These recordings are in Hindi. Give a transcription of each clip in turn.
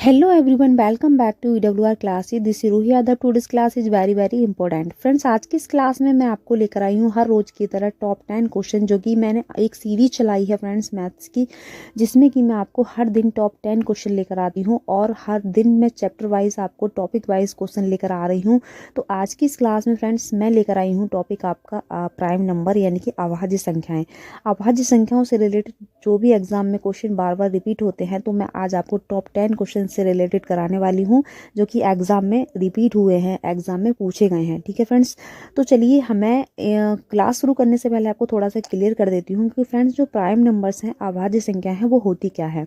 Hello everyone, welcome back to EWR classes. This is Roohi Yadav. Today's class is very very important. Friends, आज की इस क्लास में मैं आपको लेकर आई हूँ हर रोज की तरह टॉप 10 क्वेश्चन, जो कि मैंने एक सीरीज चलाई है फ्रेंड्स मैथ्स की, जिसमें कि मैं आपको हर दिन टॉप 10 क्वेश्चन लेकर आती हूँ और हर दिन मैं चैप्टर वाइज आपको टॉपिक वाइज क्वेश्चन लेकर आ रही हूँ। तो आज की इस क्लास में फ्रेंड्स मैं लेकर आई हूँ टॉपिक आपका प्राइम नंबर यानी कि अभाज्य संख्याएं। अभाज्य संख्याओं से रिलेटेड जो भी एग्जाम में क्वेश्चन बार बार रिपीट होते हैं, तो मैं आज आपको टॉप 10 क्वेश्चन से रिलेटेड कराने वाली हूँ, जो कि एग्जाम में रिपीट हुए हैं, एग्जाम में पूछे गए हैं। ठीक है फ्रेंड्स, तो चलिए हमें क्लास शुरू करने से पहले आपको थोड़ा सा क्लियर कर देती हूँ कि फ्रेंड्स जो प्राइम नंबर्स हैं, अभाज्य संख्या है, वो होती क्या है।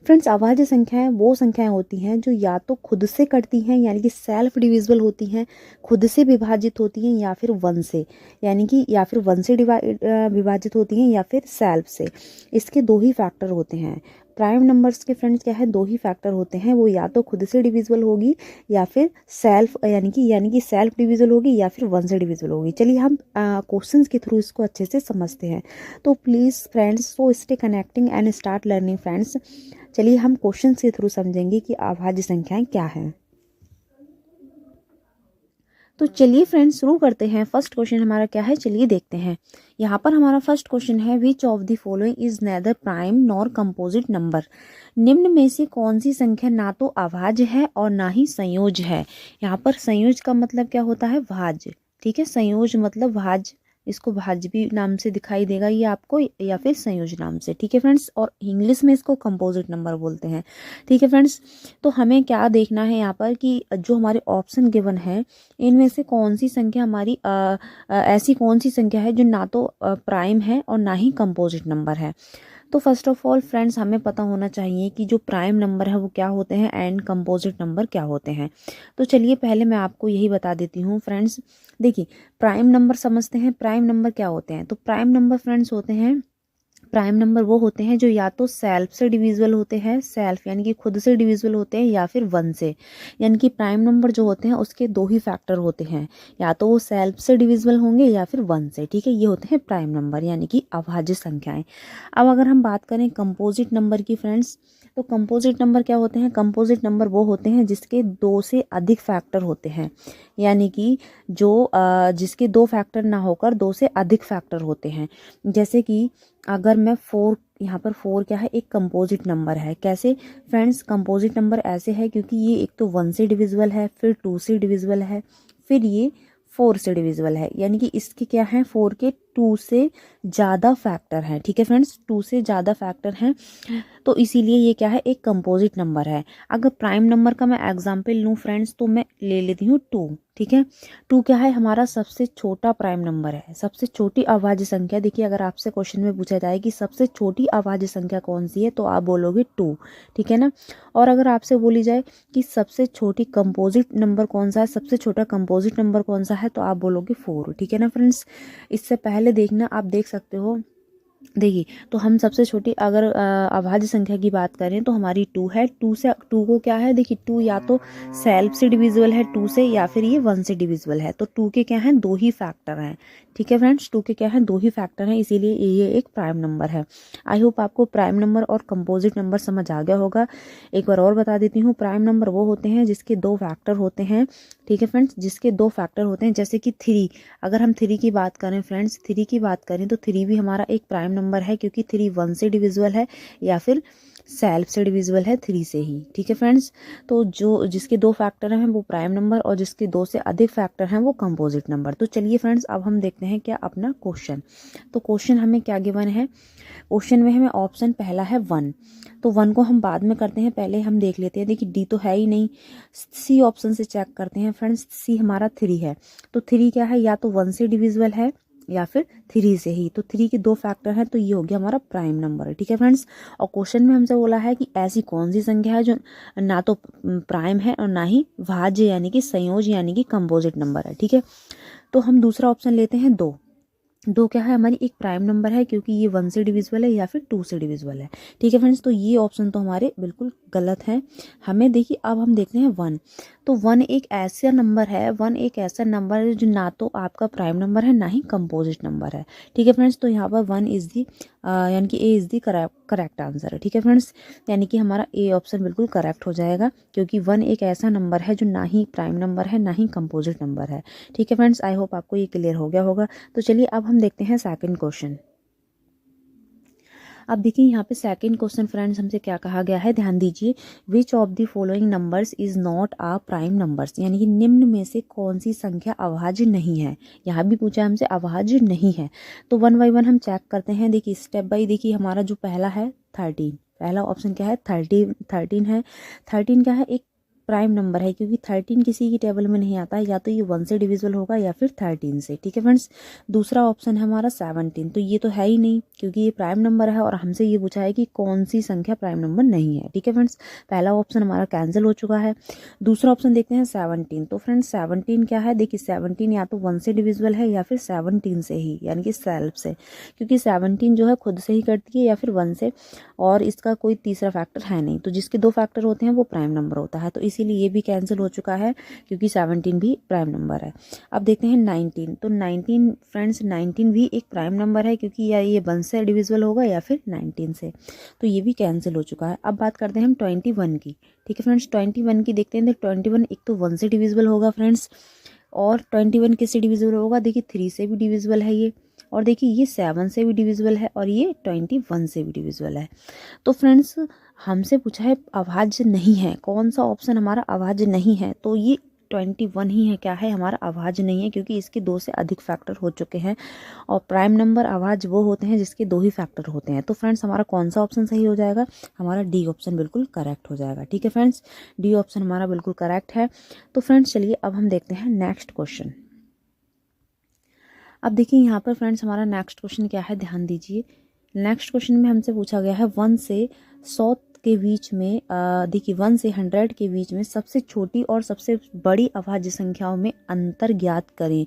फ्रेंड्स, अभाज्य संख्याएं वो संख्याएं होती हैं जो या तो खुद से कटती हैं यानी कि सेल्फ डिविजिबल होती हैं, खुद से विभाजित होती हैं, या फिर वन से यानी कि या फिर वन से विभाजित होती हैं, या फिर सेल्फ से। इसके दो ही फैक्टर होते हैं। प्राइम नंबर्स के फ्रेंड्स क्या है, दो ही फैक्टर होते हैं, वो या तो खुद से डिविजिबल होगी या फिर सेल्फ यानी कि सेल्फ डिविजिबल होगी या फिर वन से डिविजिबल होगी। चलिए हम क्वेश्चंस के थ्रू इसको अच्छे से समझते हैं। तो please friends, so stay connecting and start learning friends. चलिए हम क्वेश्चन के थ्रू समझेंगे कि अभाज्य संख्याएं क्या हैं। तो चलिए फ्रेंड्स शुरू करते हैं। फर्स्ट क्वेश्चन हमारा क्या है, चलिए देखते हैं। यहाँ पर हमारा फर्स्ट क्वेश्चन है, विच of the following is nether prime nor composite number. निम्न में से कौन सी संख्या ना तो अभाज्य है और ना ही संयोज है। यहाँ पर संयोज का मतलब क्या होता है, भाज्य। ठीक है, संयोज मतलब भाज्य, इसको भाज्य भी नाम से दिखाई देगा ये आपको, या फिर संयोज नाम से। ठीक है फ्रेंड्स, और इंग्लिश में इसको कंपोजिट नंबर बोलते हैं। ठीक है फ्रेंड्स, तो हमें क्या देखना है यहाँ पर कि जो हमारे ऑप्शन गिवन है, इनमें से कौन सी संख्या हमारी ऐसी कौन सी संख्या है जो ना तो प्राइम है और ना ही कंपोजिट नंबर है। तो फर्स्ट ऑफ ऑल फ्रेंड्स, हमें पता होना चाहिए कि जो प्राइम नंबर है वो क्या होते हैं एंड कंपोजिट नंबर क्या होते हैं। तो चलिए पहले मैं आपको यही बता देती हूँ फ्रेंड्स। देखिए, प्राइम नंबर समझते हैं। प्राइम नंबर क्या होते हैं, तो प्राइम नंबर फ्रेंड्स होते हैं, प्राइम नंबर वो होते हैं जो या तो सेल्फ से डिविजिबल होते हैं, सेल्फ यानी कि खुद से डिविजिबल होते हैं, या फिर वन से। यानी कि प्राइम नंबर जो होते हैं उसके दो ही फैक्टर होते हैं, या तो वो सेल्फ से डिविजिबल होंगे या फिर वन से। ठीक है, ये होते हैं प्राइम नंबर यानी कि अभाज्य संख्याएं। अब अगर हम बात करें कंपोजिट नंबर की फ्रेंड्स, तो कंपोजिट नंबर क्या होते हैं, कंपोजिट नंबर वो होते हैं जिसके दो से अधिक फैक्टर होते हैं, यानी कि जो जिसके दो फैक्टर ना होकर दो से अधिक फैक्टर होते हैं। जैसे कि अगर मैं फोर, यहाँ पर फोर क्या है, एक कंपोजिट नंबर है। कैसे फ्रेंड्स, कंपोजिट नंबर ऐसे है क्योंकि ये एक तो वन से डिविजिबल है, फिर टू से डिविजिबल है, फिर ये फोर से डिविजिबल है। यानी कि इसके क्या है, फोर के टू से ज़्यादा फैक्टर हैं। ठीक है फ्रेंड्स, टू से ज़्यादा फैक्टर हैं, तो इसीलिए ये क्या है, एक कंपोजिट नंबर है। अगर प्राइम नंबर का मैं एग्जाम्पल लूँ फ्रेंड्स, तो मैं ले लेती हूँ टू। ठीक है, टू क्या है, हमारा सबसे छोटा प्राइम नंबर है, सबसे छोटी अभाज्य संख्या। देखिए, अगर आपसे क्वेश्चन में पूछा जाए कि सबसे छोटी अभाज्य संख्या कौन सी है, तो आप बोलोगे टू। ठीक है ना, और अगर आपसे बोली जाए कि सबसे छोटी कंपोजिट नंबर कौन सा है, सबसे छोटा कंपोजिट नंबर कौन सा है, तो आप बोलोगे फोर। ठीक है ना फ्रेंड्स, इससे पहले देखना, आप देख सकते हो। देखिए, तो हम सबसे छोटी अगर अभाज्य संख्या की बात करें तो हमारी टू है। टू को क्या है, देखिए टू या तो सेल्फ से डिविजिबल है टू से, या फिर ये वन से डिविजिबल है। तो टू के क्या हैं, दो ही फैक्टर हैं। ठीक है फ्रेंड्स, टू के क्या है, दो ही फैक्टर हैं, इसीलिए ये एक प्राइम नंबर है। आई होप आपको प्राइम नंबर और कंपोजिट नंबर समझ आ गया होगा। एक बार और बता देती हूँ, प्राइम नंबर वो होते हैं जिसके दो फैक्टर होते हैं। ठीक है फ्रेंड्स, जिसके दो फैक्टर होते हैं, जैसे कि थ्री। अगर हम थ्री की बात करें फ्रेंड्स, थ्री की बात करें तो थ्री भी हमारा एक प्राइम नंबर है, क्योंकि थ्री वन से डिविजिबल है या फिर सेल्फ से डिविजिबल है थ्री से ही। ठीक है फ्रेंड्स, तो जो जिसके दो फैक्टर हैं वो प्राइम नंबर, और जिसके दो से अधिक फैक्टर हैं वो कंपोजिट नंबर। तो चलिए फ्रेंड्स, अब हम देखते हैं क्या अपना क्वेश्चन। तो क्वेश्चन हमें क्या गिवन है, क्वेश्चन में हमें ऑप्शन पहला है वन। तो वन को हम बाद में करते हैं, पहले हम देख लेते हैं। देखिए, डी तो है ही नहीं, सी ऑप्शन से चेक करते हैं फ्रेंड्स। सी हमारा थ्री है, तो थ्री क्या है, या तो वन से डिविजिबल है या फिर थ्री से ही। तो थ्री के दो फैक्टर हैं, तो ये हो गया हमारा प्राइम नंबर। ठीक है फ्रेंड्स, और क्वेश्चन में हमसे बोला है कि ऐसी कौन सी संख्या है जो ना तो प्राइम है और ना ही भाज्य यानी कि संयोज यानी कि कंपोजिट नंबर है। ठीक है, तो हम दूसरा ऑप्शन लेते हैं दो। दो क्या है, हमारी एक प्राइम नंबर है, क्योंकि ये वन से डिविजिबल है या फिर टू से डिविजिबल है। ठीक है फ्रेंड्स, तो ये ऑप्शन तो हमारे बिल्कुल गलत हैं। हमें देखिए, अब हम देखते हैं वन। तो वन एक ऐसा नंबर है, जो ना तो आपका प्राइम नंबर है ना ही कंपोजिट नंबर है। ठीक है फ्रेंड्स, तो यहाँ पर वन इज़ दी यानी कि A is the correct answer है। ठीक है फ्रेंड्स, यानी कि हमारा ए ऑप्शन बिल्कुल करेक्ट हो जाएगा, क्योंकि वन एक ऐसा नंबर है जो ना ही प्राइम नंबर है ना ही कंपोजिट नंबर है। ठीक है फ्रेंड्स, आई होप आपको ये क्लियर हो गया होगा। तो चलिए अब हम देखते हैं सेकंड क्वेश्चन। अब देखिए यहाँ पे सेकंड क्वेश्चन फ्रेंड्स हमसे क्या कहा गया है, ध्यान दीजिए। Which of the following numbers is not a prime numbers, यानी कि निम्न में से कौन सी संख्या अभाज्य नहीं है। यहाँ भी पूछा हमसे अभाज्य नहीं है, तो वन बाई वन हम चेक करते हैं। देखिए स्टेप बाई, देखिए हमारा जो पहला है 13, पहला ऑप्शन क्या है 13 है। 13 क्या है, एक प्राइम नंबर है, क्योंकि 13 किसी की टेबल में नहीं आता है, या तो ये 1 से डिविजिबल होगा या फिर 13 से। ठीक है फ्रेंड्स, दूसरा ऑप्शन है हमारा 17, तो ये तो है ही नहीं, क्योंकि ये प्राइम नंबर है और हमसे ये पूछा है कि कौन सी संख्या प्राइम नंबर नहीं है। ठीक है फ्रेंड्स, पहला ऑप्शन हमारा कैंसिल हो चुका है। दूसरा ऑप्शन देखते हैं 17, तो फ्रेंड्स 17 क्या है, देखिए 17 या तो 1 से डिविजिबल है या फिर 17 से ही, यानी कि सेल्फ से, क्योंकि 17 जो है खुद से ही करती है या फिर 1 से, और इसका कोई तीसरा फैक्टर है नहीं, तो जिसके दो फैक्टर होते हैं वो प्राइम नंबर होता है, तो इसीलिए ये भी कैंसिल हो चुका है, क्योंकि 17 भी प्राइम नंबर है। अब देखते हैं 19, तो 19 फ्रेंड्स 19 भी एक प्राइम नंबर है, क्योंकि या ये 1 से डिविजिबल होगा या फिर 19 से, तो ये भी कैंसिल हो चुका है। अब बात करते हैं हम 21 की। ठीक है फ्रेंड्स, 21 की देखते हैं। तो 21 एक तो 1 से डिविजिबल होगा फ्रेंड्स, और 21 किससे डिविजिबल होगा, देखिए 3 से भी डिविजिबल है ये, और देखिए ये 7 से भी डिविजिबल है, और ये 21 से भी डिविजिबल है। तो फ्रेंड्स हमसे पूछा है अभाज्य नहीं है, कौन सा ऑप्शन हमारा अभाज्य नहीं है, तो ये 21 ही है, क्या है हमारा अभाज्य नहीं है, क्योंकि इसके 2 से अधिक फैक्टर हो चुके हैं, और प्राइम नंबर अभाज्य वो होते हैं जिसके 2 ही फैक्टर होते हैं। तो फ्रेंड्स हमारा कौन सा ऑप्शन सही हो जाएगा, हमारा डी ऑप्शन बिल्कुल करेक्ट हो जाएगा। ठीक है फ्रेंड्स, डी ऑप्शन हमारा बिल्कुल करेक्ट है। तो फ्रेंड्स चलिए अब हम देखते हैं नेक्स्ट क्वेश्चन। अब देखिए यहाँ पर फ्रेंड्स हमारा नेक्स्ट क्वेश्चन क्या है, ध्यान दीजिए। नेक्स्ट क्वेश्चन में हमसे पूछा गया है 1 से 100 के बीच में, देखिए 1 से 100 के बीच में सबसे छोटी और सबसे बड़ी अभाज्य संख्याओं में अंतर ज्ञात करें।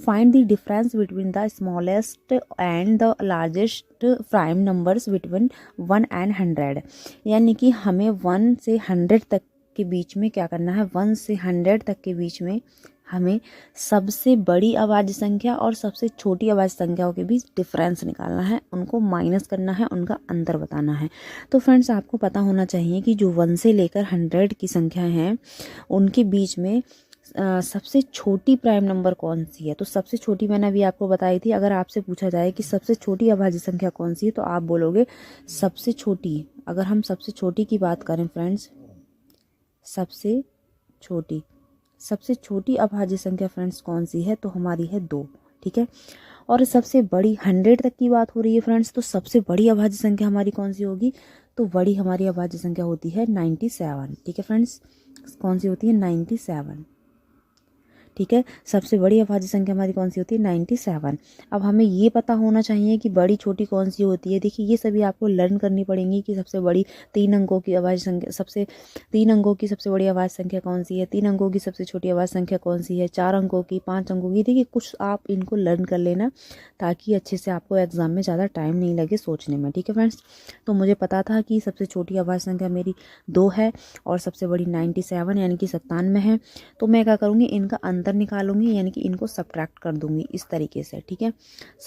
Find the difference between the smallest and the largest prime numbers between 1 and 100, यानी कि हमें 1 से 100 तक के बीच में क्या करना है, 1 से 100 तक के बीच में हमें सबसे बड़ी अभाज्य संख्या और सबसे छोटी अभाज्य संख्याओं के बीच डिफरेंस निकालना है, उनको माइनस करना है, उनका अंतर बताना है। तो फ्रेंड्स आपको पता होना चाहिए कि जो 1 से लेकर 100 की संख्याएं हैं उनके बीच में सबसे छोटी प्राइम नंबर कौन सी है। तो सबसे छोटी मैंने अभी आपको बताई थी। अगर आपसे पूछा जाए कि सबसे छोटी अभाज्य संख्या कौन सी है, तो आप बोलोगे सबसे छोटी। अगर हम सबसे छोटी की बात करें फ्रेंड्स, सबसे छोटी अभाज्य संख्या फ्रेंड्स कौन सी है, तो हमारी है 2। ठीक है, और सबसे बड़ी 100 तक की बात हो रही है फ्रेंड्स, तो सबसे बड़ी अभाज्य संख्या हमारी कौन सी होगी, तो बड़ी हमारी अभाज्य संख्या होती है 97। ठीक है फ्रेंड्स, कौन सी होती है 97। ठीक है, सबसे बड़ी अभाज्य संख्या हमारी कौन सी होती है 97। अब हमें ये पता होना चाहिए कि बड़ी छोटी कौन सी होती है। देखिए ये सभी आपको लर्न करनी पड़ेंगी कि सबसे बड़ी 3 अंकों की अभाज्य संख्या, सबसे 3 अंकों की सबसे बड़ी अभाज्य संख्या कौन सी है, 3 अंकों की सबसे छोटी अभाज्य संख्या कौन सी है, 4 अंकों की, 5 अंकों की। देखिए कुछ आप इनको लर्न कर लेना, ताकि अच्छे से आपको एग्जाम में ज़्यादा टाइम नहीं लगे सोचने में। ठीक है फ्रेंड्स, तो मुझे पता था कि सबसे छोटी अभाज्य संख्या मेरी 2 है और सबसे बड़ी 97 यानी कि 97 है। तो मैं क्या करूँगी, इनका अंतर निकालूंगी, यानी कि इनको सब्ट्रैक्ट कर दूंगी इस तरीके से। ठीक है,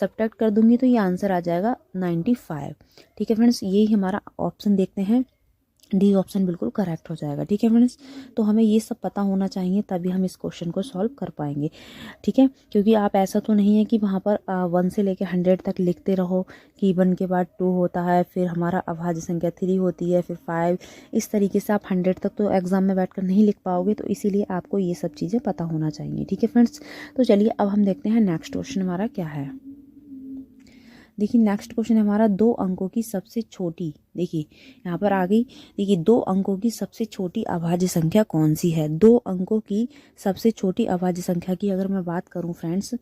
सब्ट्रैक्ट कर दूंगी तो ये आंसर आ जाएगा 95। ठीक है फ्रेंड्स, यही हमारा ऑप्शन देखते हैं, डी ऑप्शन बिल्कुल करेक्ट हो जाएगा। ठीक है फ्रेंड्स, तो हमें ये सब पता होना चाहिए, तभी हम इस क्वेश्चन को सॉल्व कर पाएंगे। ठीक है, क्योंकि आप ऐसा तो नहीं है कि वहाँ पर 1 से लेकर 100 तक लिखते रहो कि 1 के बाद 2 होता है, फिर हमारा अभाज्य संख्या 3 होती है, फिर 5, इस तरीके से आप 100 तक तो एग्जाम में बैठकर नहीं लिख पाओगे, तो इसीलिए आपको ये सब चीज़ें पता होना चाहिए। ठीक है फ्रेंड्स, तो चलिए अब हम देखते हैं नेक्स्ट क्वेश्चन हमारा क्या है। देखिए नेक्स्ट क्वेश्चन हमारा 2 अंकों की सबसे छोटी, देखिए यहाँ पर आ गई। देखिए 2 अंकों की सबसे छोटी अभाज्य संख्या कौन सी है। 2 अंकों की सबसे छोटी अभाज्य संख्या की अगर मैं बात करूँ फ्रेंड्स,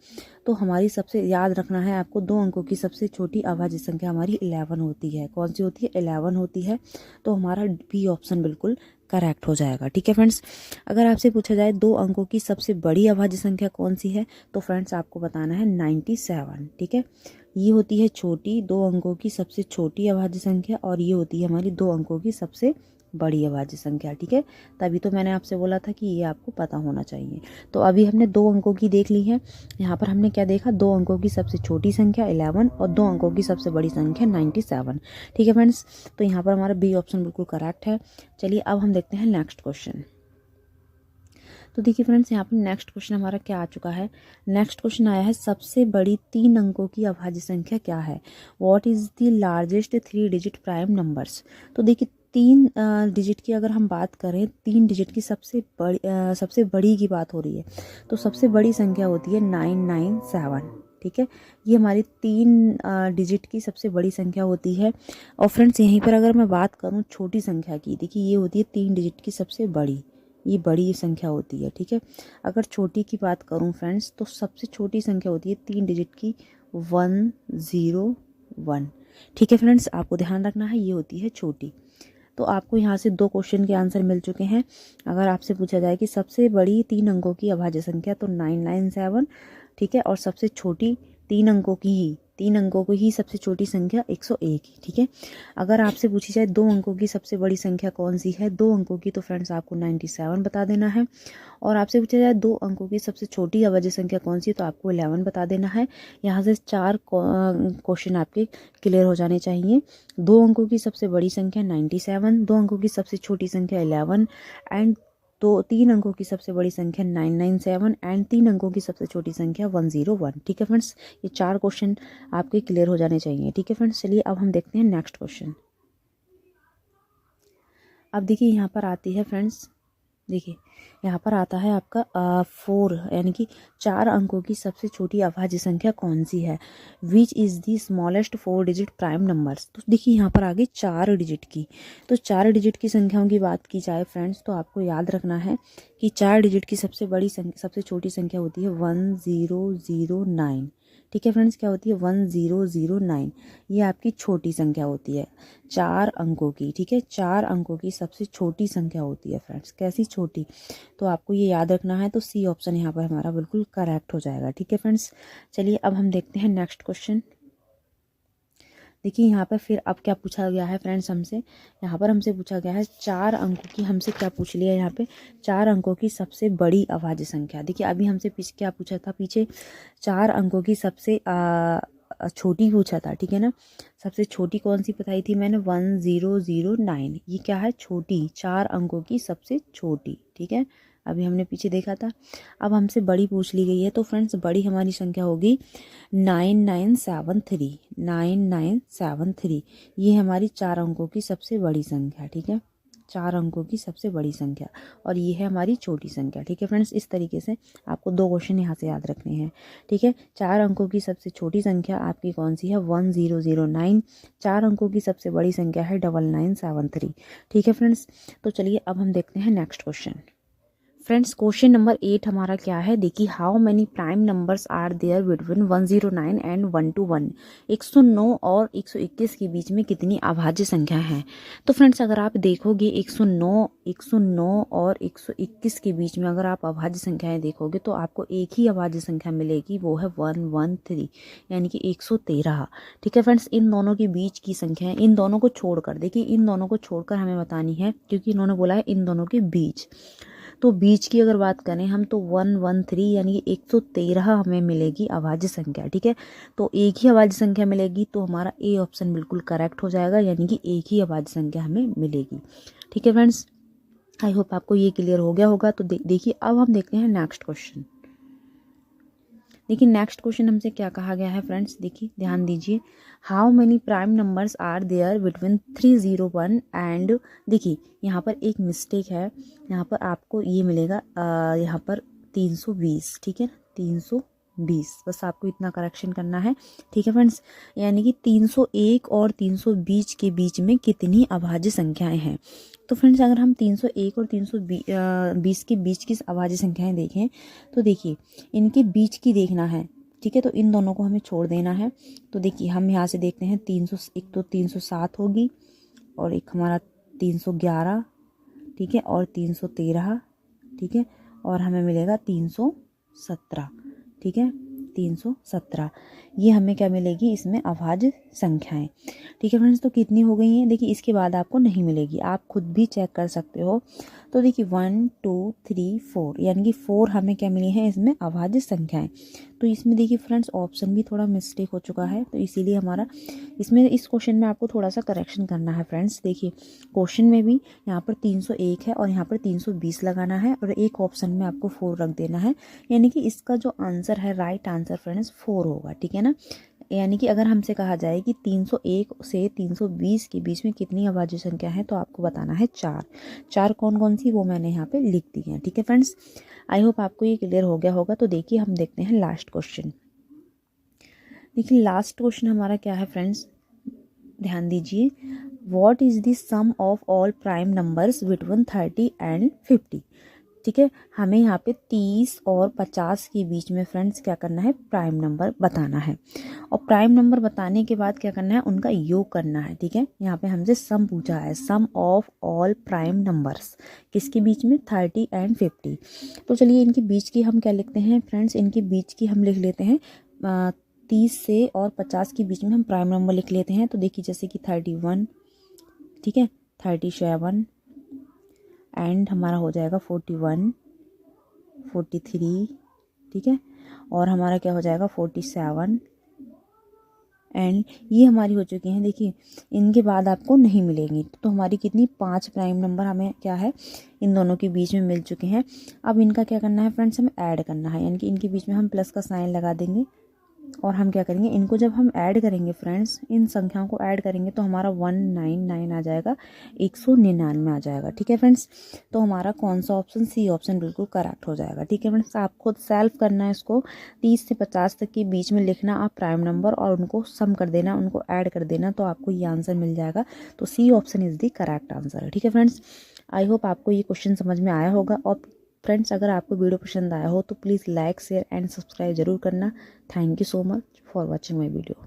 तो हमारी सबसे याद रखना है आपको, 2 अंकों की सबसे छोटी अभाज्य संख्या हमारी 11 होती है। कौन सी होती है, 11 होती है। तो हमारा बी ऑप्शन बिल्कुल करेक्ट हो जाएगा। ठीक है फ्रेंड्स, अगर आपसे पूछा जाए 2 अंकों की सबसे बड़ी अभाज्य संख्या कौन सी है, तो फ्रेंड्स आपको बताना है 97। ठीक है, ये होती है छोटी, 2 अंकों की सबसे छोटी अभाज्य संख्या, और ये होती है हमारी 2 अंकों की सबसे बड़ी अभाज्य संख्या। ठीक है, तभी तो मैंने आपसे बोला था कि ये आपको पता होना चाहिए। तो अभी हमने 2 अंकों की देख ली है। यहाँ पर हमने क्या देखा, 2 अंकों की सबसे छोटी संख्या 11 और 2 अंकों की सबसे बड़ी संख्या 97। ठीक है फ्रेंड्स, तो यहाँ पर हमारा बी ऑप्शन बिल्कुल करेक्ट है। चलिए अब हम देखते हैं नेक्स्ट क्वेश्चन। तो देखिए फ्रेंड्स, यहाँ पर नेक्स्ट क्वेश्चन हमारा क्या आ चुका है। नेक्स्ट क्वेश्चन आया है, सबसे बड़ी 3 अंकों की अभाज्य संख्या क्या है। What is the largest 3 digit prime numbers. तो देखिए 3 डिजिट की अगर हम बात करें, 3 डिजिट की सबसे बड़ी की बात हो रही है, तो सबसे बड़ी संख्या होती है 997। ठीक है, ये हमारी 3 डिजिट की सबसे बड़ी संख्या होती है। और फ्रेंड्स यहीं पर अगर मैं बात करूँ छोटी संख्या की, देखिए ये होती है 3 डिजिट की सबसे बड़ी, ये बड़ी संख्या होती है। ठीक है, अगर छोटी की बात करूं फ्रेंड्स, तो सबसे छोटी संख्या होती है 3 डिजिट की 101। ठीक है फ्रेंड्स, आपको ध्यान रखना है, ये होती है छोटी। तो आपको यहाँ से 2 क्वेश्चन के आंसर मिल चुके हैं। अगर आपसे पूछा जाए कि सबसे बड़ी 3 अंकों की अभाज्य संख्या, तो 997। ठीक है, और सबसे छोटी 3 अंकों की सबसे छोटी संख्या 101। ठीक है, अगर आपसे पूछी जाए 2 अंकों की सबसे बड़ी संख्या कौन सी है, 2 अंकों की, तो फ्रेंड्स आपको 97 बता देना है। और आपसे पूछा जाए 2 अंकों की सबसे छोटी अभाज्य संख्या कौन सी, तो आपको 11 बता देना है। यहाँ से 4 क्वेश्चन आपके क्लियर हो जाने चाहिए। 2 अंकों की सबसे बड़ी संख्या 97, 2 अंकों की सबसे छोटी संख्या 11 एंड 3 अंकों की सबसे बड़ी संख्या 997 एंड 3 अंकों की सबसे छोटी संख्या 101। ठीक है फ्रेंड्स, ये 4 क्वेश्चन आपके क्लियर हो जाने चाहिए। ठीक है फ्रेंड्स, चलिए अब हम देखते हैं नेक्स्ट क्वेश्चन। अब देखिए यहाँ पर आती है फ्रेंड्स, देखिए यहाँ पर आता है आपका 4 यानी कि 4 अंकों की सबसे छोटी अभाज्य संख्या कौन सी है। Which is the smallest 4 digit prime numbers. तो देखिए यहाँ पर आगे 4 डिजिट की, तो 4 डिजिट की संख्याओं की बात की जाए फ्रेंड्स, तो आपको याद रखना है कि 4 डिजिट की सबसे छोटी संख्या होती है 1009। ठीक है फ्रेंड्स, क्या होती है 1009, ये आपकी छोटी संख्या होती है 4 अंकों की। ठीक है, 4 अंकों की सबसे छोटी संख्या होती है फ्रेंड्स। कैसी छोटी, तो आपको ये याद रखना है। तो सी ऑप्शन यहाँ पर हमारा बिल्कुल करेक्ट हो जाएगा। ठीक है फ्रेंड्स, चलिए अब हम देखते हैं नेक्स्ट क्वेश्चन। देखिए यहाँ पर फिर अब क्या पूछा गया है फ्रेंड्स हमसे, यहाँ पर हमसे पूछा गया है 4 अंकों की, हमसे क्या पूछ लिया यहाँ पे, 4 अंकों की सबसे बड़ी अभाज्य संख्या। देखिए अभी हमसे पीछे क्या पूछा था, पीछे 4 अंकों की सबसे छोटी पूछा था। ठीक है ना, सबसे छोटी कौन सी बताई थी मैंने, 1009। ये क्या है, छोटी, 4 अंकों की सबसे छोटी। ठीक है, अभी हमने पीछे देखा था। अब हमसे बड़ी पूछ ली गई है, तो फ्रेंड्स बड़ी हमारी संख्या होगी 9973। 9973 ये हमारी 4 अंकों की सबसे बड़ी संख्या। ठीक है, 4 अंकों की सबसे बड़ी संख्या, और ये है हमारी छोटी संख्या। ठीक है फ्रेंड्स, इस तरीके से आपको 2 क्वेश्चन यहाँ से याद रखने हैं। ठीक है, 4 अंकों की सबसे छोटी संख्या आपकी कौन सी है, 1009। 4 अंकों की सबसे बड़ी संख्या है 9973। ठीक है फ्रेंड्स, तो चलिए अब हम देखते हैं next question. Friends question number 8 हमारा क्या है, देखिए how many prime numbers are there between 109 and 121। 109 और 121 के बीच में कितनी अभाज्य संख्या है। तो फ्रेंड्स अगर आप देखोगे 109 और 121 के बीच में अगर आप अभाज्य संख्याएं देखोगे, तो आपको एक ही अभाज्य संख्या मिलेगी, वो है 113 यानी कि 113। ठीक है फ्रेंड्स, इन दोनों के बीच की संख्या है, इन दोनों को छोड़कर, देखिए इन दोनों को छोड़कर हमें बतानी है, क्योंकि इन्होंने बोला है इन दोनों के बीच। तो बीच की अगर बात करें हम, तो 113 यानी कि 113 हमें मिलेगी अभाज्य संख्या। ठीक है, तो एक ही अभाज्य संख्या मिलेगी, तो हमारा ए ऑप्शन बिल्कुल करेक्ट हो जाएगा, यानी कि एक ही अभाज्य संख्या हमें मिलेगी। ठीक है फ्रेंड्स, आई होप आपको ये क्लियर हो गया होगा। तो देखिए अब हम देखते हैं नेक्स्ट क्वेश्चन। देखिए नेक्स्ट क्वेश्चन हमसे क्या कहा गया है फ्रेंड्स, देखिए ध्यान दीजिए, how many prime numbers are there between 301 and, देखिए यहाँ पर एक मिस्टेक है, यहाँ पर आपको ये मिलेगा यहाँ पर 320। ठीक है, 320, बस आपको इतना करेक्शन करना है। ठीक है फ्रेंड्स, यानी कि 301 और 320 के बीच में कितनी अभाज्य संख्याएं हैं। तो फ्रेंड्स अगर हम 301 और 320 के बीच की अभाज्य संख्याएं देखें, तो देखिए इनके बीच की देखना है। ठीक है, तो इन दोनों को हमें छोड़ देना है। तो देखिए हम यहाँ से देखते हैं 300, एक तो 307 होगी, और एक हमारा 311। ठीक है, और 313। ठीक है, और हमें मिलेगा 317। ठीक है, 317। ये हमें क्या मिलेगी, इसमें अभाज्य संख्याएं। ठीक है फ्रेंड्स, तो कितनी हो गई हैं, देखिए इसके बाद आपको नहीं मिलेगी, आप खुद भी चेक कर सकते हो। तो देखिए 1 2 3 4 यानी कि 4 हमें क्या मिली है इसमें अभाज्य संख्याएं। तो इसमें देखिए फ्रेंड्स ऑप्शन भी थोड़ा मिस्टेक हो चुका है, तो इसीलिए हमारा इसमें इस क्वेश्चन में आपको थोड़ा सा करेक्शन करना है फ्रेंड्स। देखिए क्वेश्चन में भी यहाँ पर 301 है और यहाँ पर 320 लगाना है और एक ऑप्शन में आपको 4 रख देना है, यानी कि इसका जो आंसर है राइट आंसर फ्रेंड्स 4 होगा। ठीक है ना, यानी कि अगर हमसे कहा जाए कि 301 से 320 के बीच में कितनी अभाज्य संख्या है, तो आपको बताना है 4। 4 कौन कौन सी वो मैंने यहाँ पे लिख दी है। ठीक है फ्रेंड्स, आई होप आपको ये क्लियर हो गया होगा। तो देखिए हम देखते हैं लास्ट क्वेश्चन। देखिए लास्ट क्वेश्चन हमारा क्या है फ्रेंड्स, ध्यान दीजिए। What is the sum of all prime numbers between 30 and 50। ठीक है, हमें यहाँ पे 30 और 50 के बीच में फ्रेंड्स क्या करना है, प्राइम नंबर बताना है। और प्राइम नंबर बताने के बाद क्या करना है, उनका योग करना है। ठीक है, यहाँ पे हमसे सम पूछा है, सम ऑफ ऑल प्राइम नंबर्स किसके बीच में, 30 एंड 50। तो चलिए इनके बीच की हम क्या लिखते हैं फ्रेंड्स, इनके बीच की हम लिख लेते हैं 30 से और 50 के बीच में हम प्राइम नंबर लिख लेते हैं। तो देखिए जैसे कि 31, ठीक है, 37 एंड हमारा हो जाएगा 41, 43, ठीक है, और हमारा क्या हो जाएगा 47 एंड ये हमारी हो चुकी हैं। देखिए इनके बाद आपको नहीं मिलेंगी, तो हमारी कितनी 5 प्राइम नंबर हमें क्या है इन दोनों के बीच में मिल चुके हैं। अब इनका क्या करना है फ्रेंड्स, हमें ऐड करना है, यानी कि इनके बीच में हम प्लस का साइन लगा देंगे और हम क्या करेंगे, इनको जब हम ऐड करेंगे फ्रेंड्स, इन संख्याओं को ऐड करेंगे तो हमारा 199 आ जाएगा, 199 आ जाएगा। ठीक है फ्रेंड्स, तो हमारा कौन सा ऑप्शन, सी ऑप्शन बिल्कुल करेक्ट हो जाएगा। ठीक है फ्रेंड्स, आप खुद सेल्फ करना है इसको, 30 से 50 तक के बीच में लिखना आप प्राइम नंबर और उनको सम कर देना, उनको ऐड कर देना, तो आपको ये आंसर मिल जाएगा। तो C option is the correct answer. ठीक है फ्रेंड्स, आई होप आपको ये क्वेश्चन समझ में आया होगा। और फ्रेंड्स अगर आपको वीडियो पसंद आया हो तो please like share and subscribe जरूर करना। Thank you so much for watching my video.